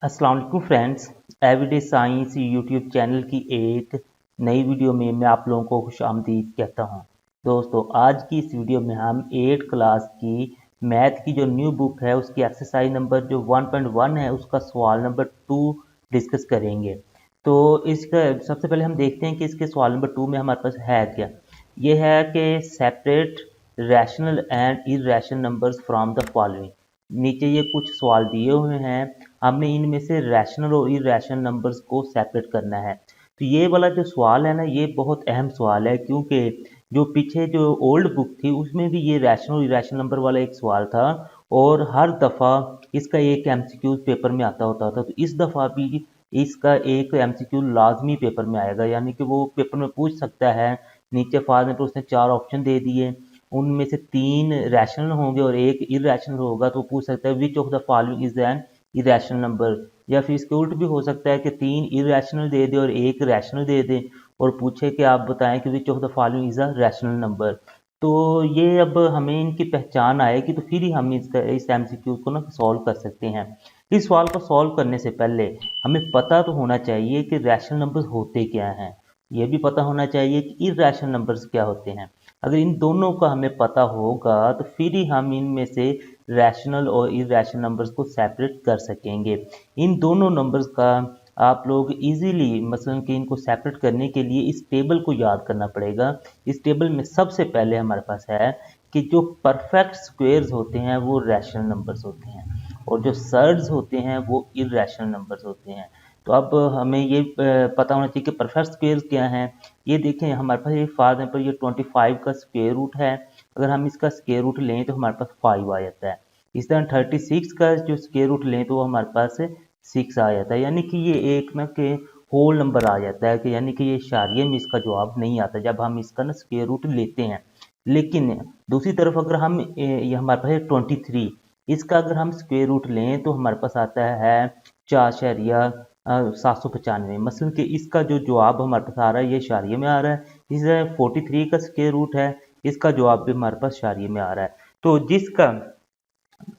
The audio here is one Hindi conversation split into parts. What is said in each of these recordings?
अस्सलाम वालेकुम friends. Everyday science YouTube channel की एक नई वीडियो में मैं आप लोगों को खुशामदीद कहता हूं। दोस्तों, आज की इस वीडियो में हम 8 क्लास की मैथ की जो न्यू बुक है उसकी एक्सरसाइज नंबर जो 1.1 है उसका सवाल नंबर 2 डिस्कस करेंगे। तो इसका सबसे पहले हम देखते हैं कि इसके सवाल नंबर 2 में हमारे पास है क्या। ये है कि separate rational and irrational numbers from the following. नीचे ये कुछ सवाल दिए हुए हैं, हमने इनमें से रैशनल और इरेशनल नंबर्स को सेपरेट करना है। तो ये वाला जो सवाल है ना, ये बहुत अहम सवाल है, क्योंकि जो पीछे जो ओल्ड बुक थी उसमें भी ये रैशनल और इरेशनल नंबर वाला एक सवाल था, और हर दफ़ा इसका एक एमसीक्यू पेपर में आता होता था। तो इस दफ़ा भी इसका एक एमसीक्यू लाजमी पेपर में आएगा, यानी कि वो पेपर में पूछ सकता है। नीचे फॉर एग्जाम्पल उसने 4 ऑप्शन दे दिए, उनमें से 3 रैशनल होंगे और एक इरेशनल होगा, तो पूछ सकता है which of the following is an irrational number. या फिर इसके उल्ट भी हो सकता है कि 3 इरेशनल दे दे और एक रैशनल दे दे और पूछे कि आप बताएं कि which of the following is a rational number. तो ये अब हमें इनकी पहचान आएगी तो फिर ही हम इस एमसीक्यू को ना सॉल्व कर सकते हैं। इस सवाल को सॉल्व करने से पहले हमें पता तो होना चाहिए कि रैशनल नंबर्स होते क्या हैं। ये भी पता होना चाहिए कि इरेशनल नंबर्स क्या होते हैं। अगर इन दोनों का हमें पता होगा तो फिर ही हम इनमें से रैशनल और इरेशनल नंबर्स को सेपरेट कर सकेंगे। इन दोनों नंबर्स का आप लोग इजीली मसलन कि इनको सेपरेट करने के लिए इस टेबल को याद करना पड़ेगा। इस टेबल में सबसे पहले हमारे पास है कि जो परफेक्ट स्क्वेयर्स होते हैं वो रैशनल नंबर्स होते हैं और जो सर्ड्स होते हैं वो इरेशनल नंबर्स होते हैं। तो अब हमें ये पता होना चाहिए कि परफेक्ट स्क्वेयर्स क्या हैं। ये देखें, हमारे पास ये फॉर एग्जाम्पल ये 25 का स्क्वेयर रूट है। अगर हम इसका स्क्वेयर रूट लें तो हमारे पास 5 आ जाता है। इस तरह 36 का जो स्क्वेयर रूट लें तो वो हमारे पास 6 आ जाता है, यानी कि ये एक ना के होल नंबर आ जाता है, कि यानी कि ये इशारिये में इसका जवाब नहीं आता जब हम इसका ना स्क्वेयर रूट लेते हैं। लेकिन दूसरी तरफ अगर हम ये हमारे पास है 23, इसका अगर हम स्क्वेयर रूट लें तो हमारे पास आता है 4.795। मसलन कि इसका जो जवाब हमारे पास आ रहा है ये इशारिये में आ रहा है। इस 43 का स्क्वेयर रूट है, इसका जवाब भी हमारे पास इशारिये में आ रहा है। तो जिसका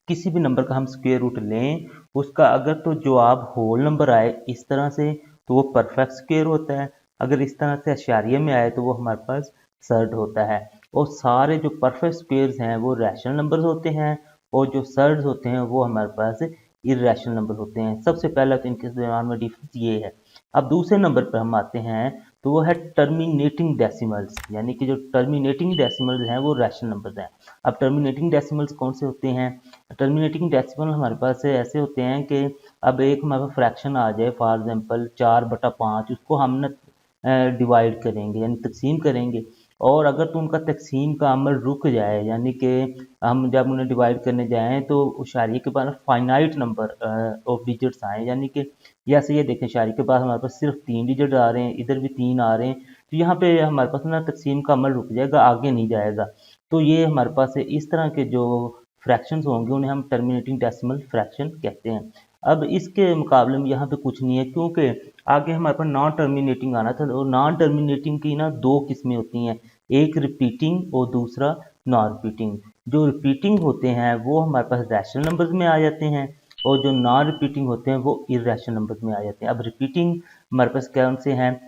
किसी भी नंबर का हम स्क्वेयर रूट लें, उसका अगर तो जवाब होल नंबर आए इस तरह से तो वो परफेक्ट स्क्वेयर होता है। अगर इस तरह से इशारिये में आए तो वो हमारे पास सर्ड होता है। और सारे जो परफेक्ट स्क्वेयर्स हैं वो रैशनल नंबर्स होते हैं और जो सर्ड्स होते हैं वो हमारे पास इरेशनल नंबर होते हैं। सबसे पहला तो इनके दरमियान में डिफरेंस ये है। अब दूसरे नंबर पर हम आते हैं तो वो है टर्मिनेटिंग डेसिमल्स, यानी कि जो टर्मिनेटिंग डेसिमल्स हैं वो रैशनल नंबर्स हैं। अब टर्मिनेटिंग डेसिमल्स कौन से होते हैं? टर्मिनेटिंग डेसिमल हमारे पास ऐसे होते हैं कि अब एक हमारे पास फ्रैक्शन आ जाए, फॉर एग्जांपल 4/5, उसको हम ना डिवाइड करेंगे यानी तकसीम करेंगे। और अगर तो उनका तकसीम का अमल रुक जाए, यानी कि हम जब उन्हें डिवाइड करने जाएँ तो इशारिये के बाद फाइनाइट नंबर ऑफ डिजिट्स आएँ, यानी कि जैसे ये देखें इशारिये के बाद हमारे पास सिर्फ 3 डिजिट आ रहे हैं, इधर भी 3 आ रहे हैं, तो यहाँ पे हमारे पास ना तकसीम का अमल रुक जाएगा, आगे नहीं जाएगा। तो ये हमारे पास इस तरह के जो फ्रैक्शंस होंगे उन्हें हम टर्मिनेटिंग डेसिमल फ्रैक्शन कहते हैं। अब इसके मुकाबले में यहाँ पे कुछ नहीं है, क्योंकि आगे हमारे पास नॉन टर्मिनेटिंग आना था, और नॉन टर्मिनेटिंग की ना 2 किस्में होती हैं, एक रिपीटिंग और दूसरा नॉन रिपीटिंग। जो रिपीटिंग होते हैं वो हमारे पास रैशनल नंबर्स में आ जाते हैं और जो नॉन रिपीटिंग होते हैं वो इरेशनल नंबर्स में आ जाते हैं। अब रिपीटिंग हमारे पास कौन से हैं?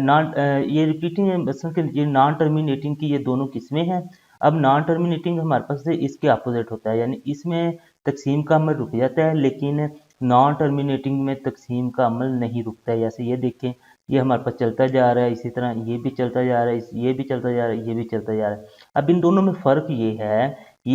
नॉन ये रिपीटिंग मसलन के ये नॉन टर्मिनेटिंग की ये दोनों किस्में हैं। अब नॉन टर्मिनेटिंग हमारे पास से इसके अपोजिट होता है, यानी इसमें तकसीम का अमल रुक जाता है, लेकिन नॉन टर्मिनेटिंग में तकसीम का अमल नहीं रुकता है। जैसे ये देखें, ये हमारे पास चलता जा रहा है, इसी तरह ये भी चलता जा रहा है, ये भी चलता जा रहा है, ये भी चलता जा रहा है। अब इन दोनों में फ़र्क ये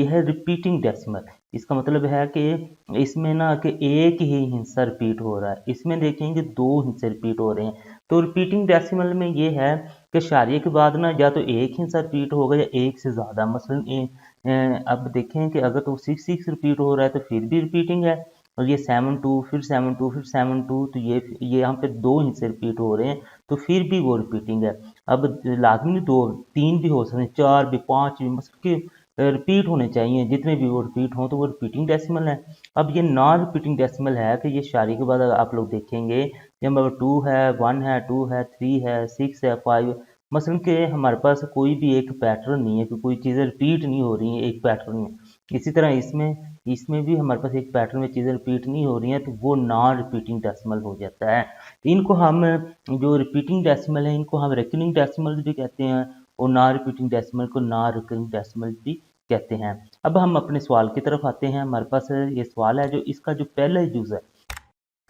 है रिपीटिंग डेसिमल। इसका मतलब है कि इसमें ना कि एक ही हिस्सा रिपीट हो रहा है, इसमें देखेंगे 2 हिस्से रिपीट हो रहे हैं। तो रिपीटिंग डेसिमल में ये है कि इशारिये के बाद ना या तो एक हिस्सा रिपीट होगा या एक से ज़्यादा। मसलन अब देखें कि अगर तो 6 रिपीट हो रहा है तो फिर भी रिपीटिंग है, और ये 7 2 फिर 7 2 फिर 7 2, तो ये यहाँ पे 2 हिस्से रिपीट हो रहे हैं तो फिर भी वो रिपीटिंग है। अब लाजमी नहीं 2, 3 भी हो सकते हैं, 4 भी, 5 भी, मतलब कि रिपीट होने चाहिए, जितने भी वो रिपीट हों तो वो रिपीटिंग डेसिमल है। अब ये नॉन रिपीटिंग डेसिमल है कि ये इशारे के बाद अगर आप लोग देखेंगे, ये हमारे 2 है, 1 है, 2 है, 3 है, 6 है, 5, मसलन कि हमारे पास कोई भी एक पैटर्न नहीं है कि कोई चीज़ें रिपीट नहीं हो रही हैं एक पैटर्न में। इसी तरह इसमें इसमें भी हमारे पास एक पैटर्न में चीज़ें रिपीट नहीं हो रही हैं तो वो नॉन रिपीटिंग डेसिमल हो जाता है। तो इनको हम जो रिपीटिंग डेसिमल है इनको हम रिकरिंग डेसिमल भी कहते हैं और नॉन रिपीटिंग डेसिमल को नॉन रिकरिंग डेसिमल भी कहते हैं। अब हम अपने सवाल की तरफ आते हैं। हमारे पास ये सवाल है जो इसका जो पहला यूज़ है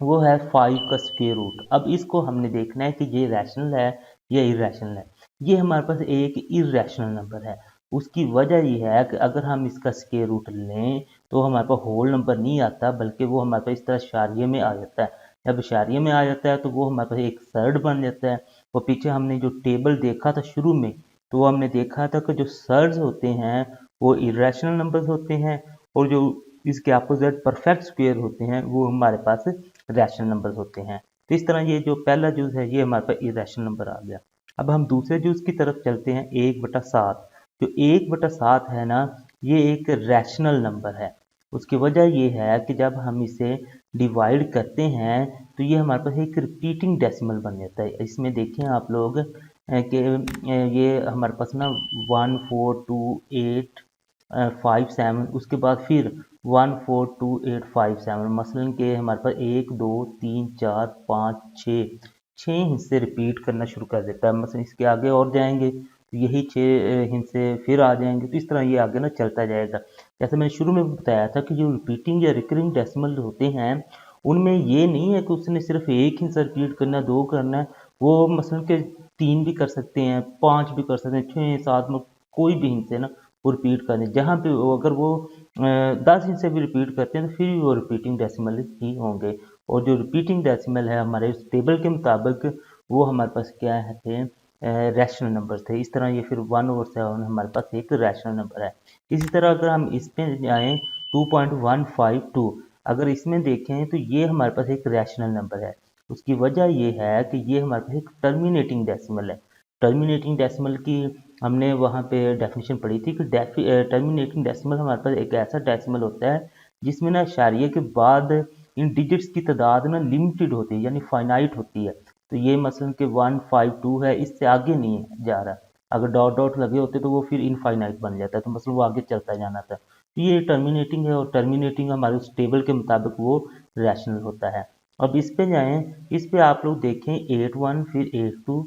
वो है 5 का स्क्वायर रूट। अब इसको हमने देखना है कि ये रैशनल है या इरेशनल है। ये हमारे पास एक इरेशनल नंबर है। उसकी वजह ये है कि अगर हम इसका स्क्वायर रूट लें तो हमारे पास होल नंबर नहीं आता बल्कि वो हमारे पास इस तरह इशारिये में आ जाता है। जब इशारिये में आ जाता है तो वो हमारे पास एक सर्ड बन जाता है। और पीछे हमने जो टेबल देखा था शुरू में तो वो हमने देखा था कि जो सर्ड्स होते हैं वो इरेशनल नंबर्स होते हैं और जो इसके अपोजिट परफेक्ट स्क्वायर होते हैं वो हमारे पास रैशनल नंबर होते हैं। तो इस तरह ये जो पहला जूस है ये हमारे पास इरेशनल नंबर आ गया। अब हम दूसरे जूस की तरफ चलते हैं 1/7। जो 1/7 है ना ये एक रैशनल नंबर है। उसकी वजह ये है कि जब हम इसे डिवाइड करते हैं तो ये हमारे पास एक रिपीटिंग डेसिमल बन जाता है। इसमें देखें आप लोग कि ये हमारे पास ना 14285 उसके बाद फिर 14285 मसलन के हमारे पास 1 2 3 4 5 6 हिस्से रिपीट करना शुरू कर देता है। मसलन इसके आगे और जाएंगे तो यही 6 हिस्से फिर आ जाएंगे। तो इस तरह ये आगे ना चलता जाएगा। जैसे मैंने शुरू में बताया था कि जो रिपीटिंग या रिकरिंग डेसिमल होते हैं उनमें ये नहीं है कि उसने सिर्फ एक हिस्सा रिपीट करना, दो करना है। वो मसलन के 3 भी कर सकते हैं, 5 भी कर सकते हैं, 6 7 में कोई भी हिस्से ना वो रिपीट कर दें। जहाँ पे अगर वो 10 हिस्से भी रिपीट करते हैं तो फिर भी वो रिपीटिंग डेसिमल ही होंगे। और जो रिपीटिंग डेसिमल है हमारे उस टेबल के मुताबिक वो हमारे पास क्या है थे रैशनल नंबर थे। इस तरह ये फिर 1/7 हमारे पास एक रैशनल नंबर है। इसी तरह अगर हम इस पे जाएँ 2.152 अगर इसमें देखें तो ये हमारे पास एक रैशनल नंबर है। उसकी वजह ये है कि ये हमारे पास एक टर्मिनेटिंग डेसिमल है। टर्मिनेटिंग डेसिमल की हमने वहाँ पे डेफिनेशन पढ़ी थी कि टर्मिनेटिंग डेसिमल हमारे पास एक ऐसा डेसिमल होता है जिसमें ना इशारिये के बाद इन डिजिट्स की तादाद ना लिमिटेड होती है यानी फाइनाइट होती है। तो ये मसलन कि 152 है इससे आगे नहीं जा रहा। अगर डॉट डॉट लगे होते तो वो फिर इनफाइनाइट बन जाता है तो मसलन वो आगे चलता जाना था। तो ये टर्मिनेटिंग है और टर्मिनेटिंग हमारे उस टेबल के मुताबिक वो रैशनल होता है। अब इस पे जाएं, इस पे आप लोग देखें 81 फिर 82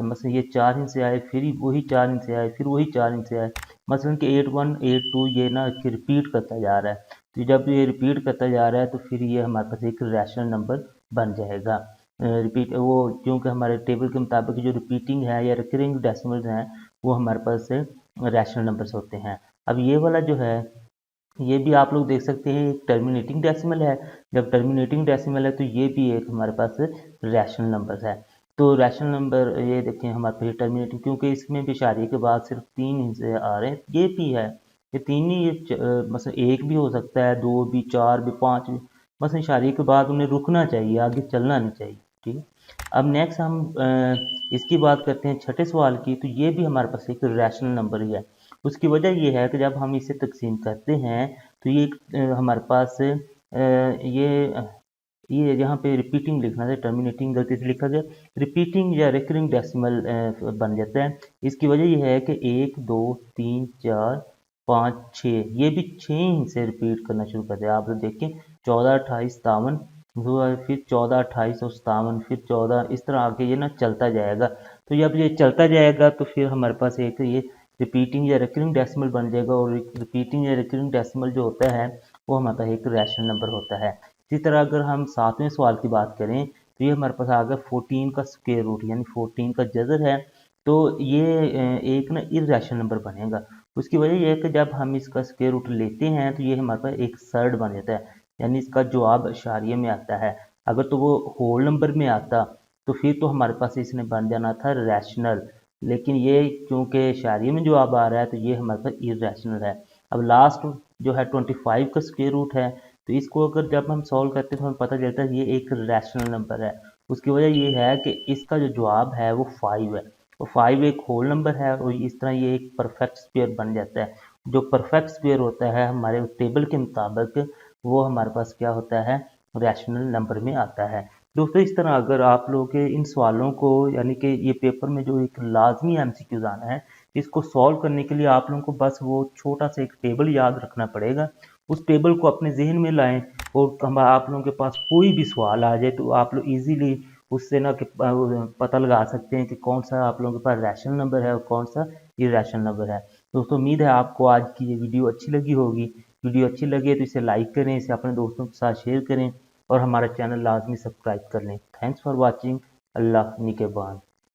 मसलन ये 4 हिस्से आए फिर वही 4 हिस्से आए फिर वही 4 हिस्से आए। मसलन कि 81 82 ये ना कि रिपीट करता जा रहा है। तो जब ये रिपीट करता जा रहा है तो फिर ये हमारे पास एक रैशनल नंबर बन जाएगा। रिपीट वो क्योंकि हमारे टेबल के मुताबिक जो रिपीटिंग है या रिकरिंग डेसिमल्स हैं वो हमारे पास रैशनल नंबर्स होते हैं। अब ये वाला जो है ये भी आप लोग देख सकते हैं एक टर्मिनेटिंग डेसिमल है। जब टर्मिनेटिंग डेसिमल है तो ये भी एक हमारे पास रैशनल नंबर है। तो रैशनल नंबर ये देखें हमारे पास टर्मिनेटिंग क्योंकि इसमें भी इशारे के बाद सिर्फ 3 हिस्से आ रहे हैं। ये भी है ये तीन ही मतलब एक भी हो सकता है, दो भी, चार भी, पाँच भी। बस इशारे के बाद उन्हें रुकना चाहिए, आगे चलना नहीं चाहिए। ठीक है। अब नेक्स्ट हम इसकी बात करते हैं छठे सवाल की। तो ये भी हमारे पास एक रैशनल नंबर ही है। उसकी वजह ये है कि जब हम इसे तकसीम करते हैं तो ये हमारे पास ये यहाँ पे रिपीटिंग लिखना था, टर्मिनेटिंग गलती से लिखा गया। रिपीटिंग या रिकरिंग डेसिमल बन जाता है। इसकी वजह यह है कि 1 2 3 4 5 6 ये भी 6 से रिपीट करना शुरू कर दिया। आप लोग देखें 14 28 57 फिर 14 28 और 57 फिर 14 इस तरह आगे ये ना चलता जाएगा। तो जब ये चलता जाएगा तो फिर हमारे पास एक ये रिपीटिंग या रिकरिंग डेसिमल बन जाएगा। और रिपीटिंग या रिकरिंग डेसिमल जो होता है वो हमारे पास एक रैशनल नंबर होता है। इसी तरह अगर हम सातवें सवाल की बात करें तो ये हमारे पास आ गया 14 का स्क्वायर रूट यानी 14 का जज़र है। तो ये एक ना इरेशनल नंबर बनेगा। उसकी वजह यह है कि जब हम इसका स्क्वायर रूट लेते हैं तो ये हमारे पास एक सर्ड बन जाता है यानी इसका जवाब इशारिये में आता है। अगर तो वो होल नंबर में आता तो फिर तो हमारे पास इसने बन जाना था रैशनल। लेकिन ये क्योंकि इशारिये में जवाब आ रहा है तो ये हमारे पास इरेशनल है। अब लास्ट जो है 25 का स्क्वायर रूट है। तो इसको अगर जब हम सॉल्व करते हैं तो हमें पता चलता है ये एक रैशनल नंबर है। उसकी वजह ये है कि इसका जो जवाब है वो 5 है। और 5 एक होल नंबर है और इस तरह ये एक परफेक्ट स्क्वायर बन जाता है। जो परफेक्ट स्क्वायर होता है हमारे टेबल के मुताबिक वो हमारे पास क्या होता है रैशनल नंबर में आता है। दोस्तों इस तरह अगर आप लोग इन सवालों को यानी कि ये पेपर में जो एक लाजमी एमसीक्यूज आना है इसको सॉल्व करने के लिए आप लोगों को बस वो छोटा सा एक टेबल याद रखना पड़ेगा। उस टेबल को अपने जहन में लाएं और हम आप लोगों के पास कोई भी सवाल आ जाए तो आप लोग इजीली उससे ना कि पता लगा सकते हैं कि कौन सा आप लोगों के पास रैशनल नंबर है और कौन सा इरेशनल नंबर है। दोस्तों उम्मीद है आपको आज की ये वीडियो अच्छी लगी होगी। वीडियो अच्छी लगी है तो इसे लाइक करें, इसे अपने दोस्तों के साथ शेयर करें और हमारा चैनल लाजमी सब्सक्राइब कर लें। Thanks for watching. अल्लाह निगहबान।